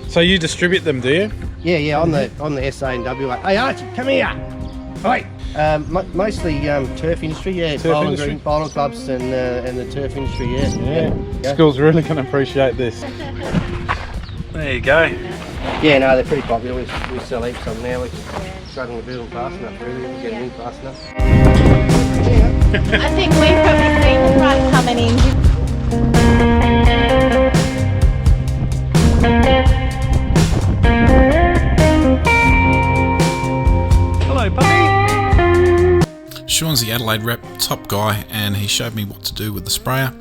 So you distribute them, do you? Yeah, on the SA and WA. Hey Archie, come here. Right. Mostly turf industry, yeah. Bowling clubs and the turf industry, yeah. School's really going to appreciate this. There you go. Yeah, no, they're pretty popular. We sell heaps of them now. We're struggling to build them fast enough, really. We're getting in fast enough. I think we've probably seen the front coming in. Hello, puppy. Sean's the Adelaide rep, top guy, and he showed me what to do with the sprayer.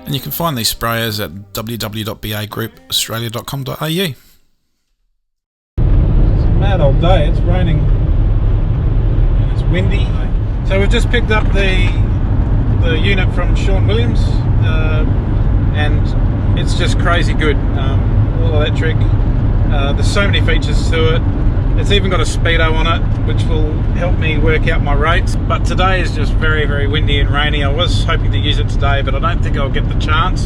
And you can find these sprayers at www.bagroupaustralia.com.au. It's a mad old day. It's raining and it's windy. So we've just picked up the unit from Sean Williams, and it's just crazy good. All electric. There's so many features to it. It's even got a speedo on it, which will help me work out my rates. But today is just very, very windy and rainy. I was hoping to use it today, but I don't think I'll get the chance.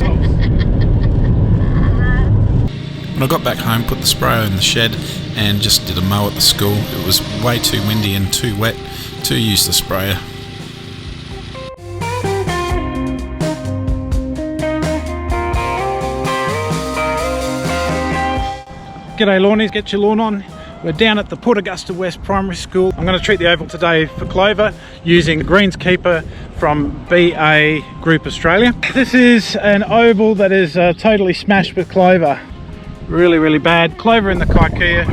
When I got back home, put the sprayer in the shed and just did a mow at the school. It was way too windy and too wet to use the sprayer. G'day lawnies, get your lawn on. We're down at the Port Augusta West Primary School. I'm going to treat the oval today for clover using greenskeeper from BA Group Australia. This is an oval that is totally smashed with clover. Really, really bad. Clover in the kikuyu.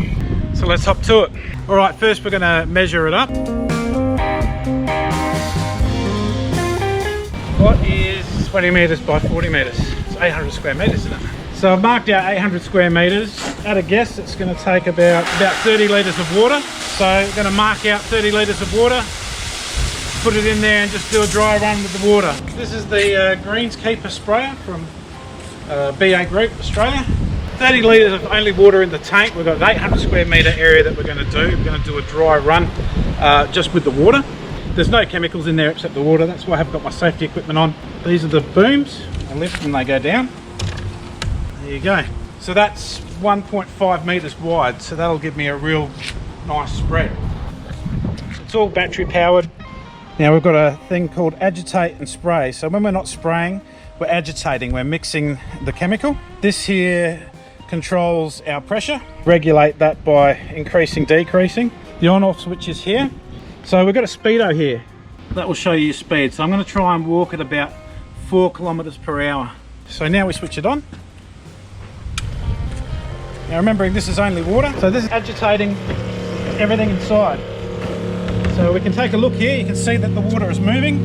So let's hop to it. All right, first we're going to measure it up. What is 20 metres by 40 metres? It's 800 square metres, isn't it? So I've marked out 800 square metres. At a guess, it's going to take about 30 litres of water. So I'm going to mark out 30 litres of water, put it in there and just do a dry run with the water. This is the greenskeeper sprayer from BA Group Australia. 30 litres of only water in the tank. We've got an 800 square metre area that we're going to do. We're going to do a dry run just with the water. There's no chemicals in there except the water. That's why I have got my safety equipment on. These are the booms. I lift and they go down. There you go. So that's 1.5 metres wide, so that'll give me a real nice spread. It's all battery powered. Now we've got a thing called agitate and spray. So when we're not spraying, we're agitating, we're mixing the chemical. This here controls our pressure. Regulate that by increasing, decreasing. The on-off switch is here. So we've got a speedo here. That will show you speed. So I'm going to try and walk at about 4 kilometres per hour. So now we switch it on. Now remembering this is only water, so this is agitating everything inside. So we can take a look here, you can see that the water is moving.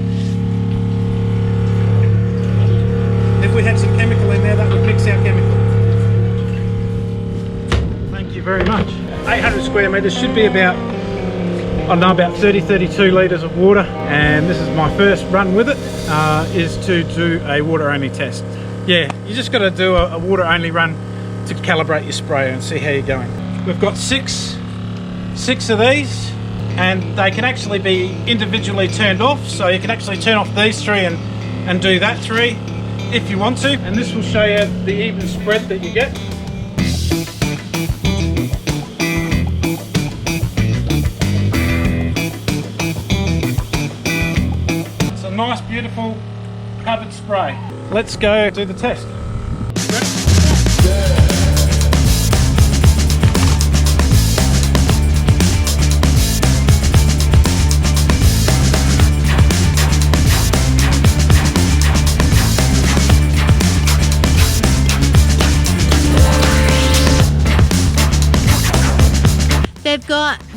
If we had some chemical in there, that would mix our chemical. Thank you very much. 800 square metres should be about, I don't know, about 30-32 litres of water. And this is my first run with it, is to do a water only test. Yeah, you just got to do a water only run to calibrate your sprayer and see how you're going. We've got six of these, and they can actually be individually turned off, so you can actually turn off these 3 and do that 3 if you want to, and this will show you the even spread that you get. It's a nice, beautiful covered spray. Let's go do the test.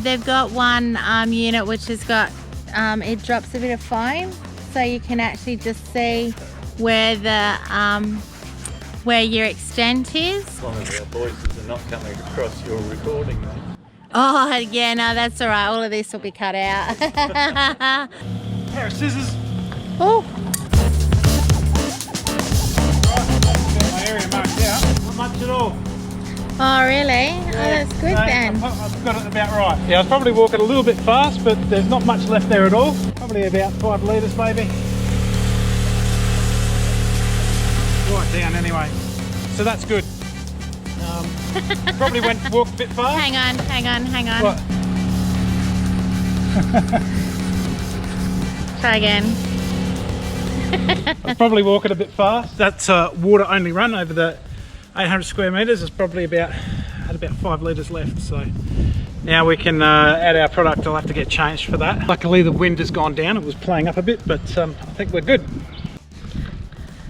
They've got one unit which has got it drops a bit of foam, so you can actually just see where the where your extent is. As long as our voices are not coming across your recording, mate. Oh yeah, no, that's all right. All of this will be cut out. Pair of scissors. Oh. Got my area marked out. Not much at all. Oh really? Oh, that's good then. I've got it about right. Yeah, I was probably walking a little bit fast, but there's not much left there at all. Probably about 5 litres maybe. Right down anyway. So that's good. Probably walked a bit fast. Hang on. What? Try again. I'll probably walk it a bit fast. That's water only run over the 800 square metres. It's probably about 5 litres left. So now we can add our product. I'll have to get changed for that. Luckily the wind has gone down. It was playing up a bit, but I think we're good.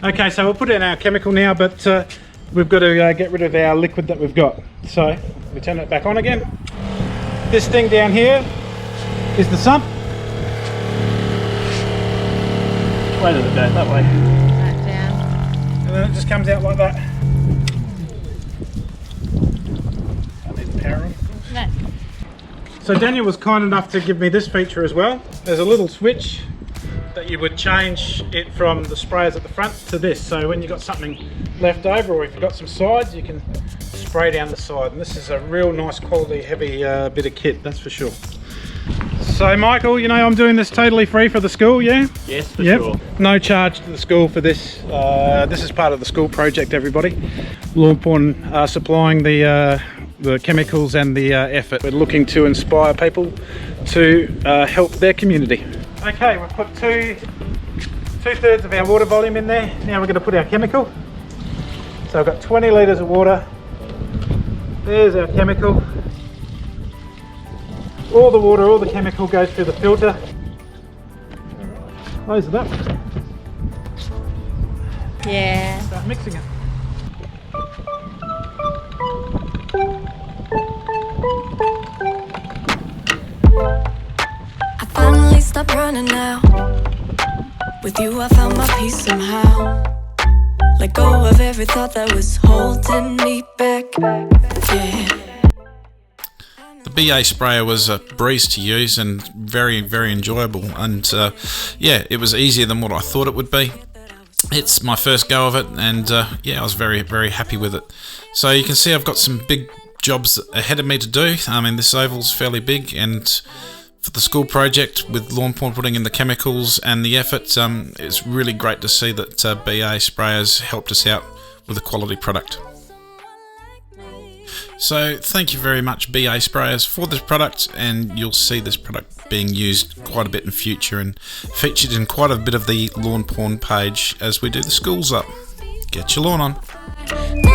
Okay, so we'll put in our chemical now, but we've got to get rid of our liquid that we've got. So we turn it back on again. This thing down here is the sump. Which way does it go? That way. Right down. And then it just comes out like that. I need the power on. No. So Daniel was kind enough to give me this feature as well. There's a little switch that you would change it from the sprayers at the front to this. So when you've got something left over, or if you've got some sides, you can spray down the side. And this is a real nice quality heavy bit of kit, that's for sure. So Michael, you know I'm doing this totally free for the school, yeah? Yes, for sure. No charge to the school for this. This is part of the school project, everybody. Lawnporn are supplying the chemicals and the effort. We're looking to inspire people to help their community. Okay, we've put two-thirds of our water volume in there. Now we're going to put our chemical. So I've got 20 litres of water. There's our chemical. All the water, all the chemical goes through the filter. Close it up. Yeah. Start mixing it. I finally stopped running now. With you I found my peace somehow. Let go of every thought that was holding me back. Yeah. The BA sprayer was a breeze to use and very, very enjoyable, and yeah, it was easier than what I thought it would be. It's my first go of it, and yeah, I was very, very happy with it. So you can see I've got some big jobs ahead of me to do. I mean, this oval's fairly big, and for the school project with Lawnporn putting in the chemicals and the effort, it's really great to see that BA sprayers helped us out with a quality product. So thank you very much BA sprayers for this product, and you'll see this product being used quite a bit in future and featured in quite a bit of the Lawnporn page as we do the schools up. Get your lawn on.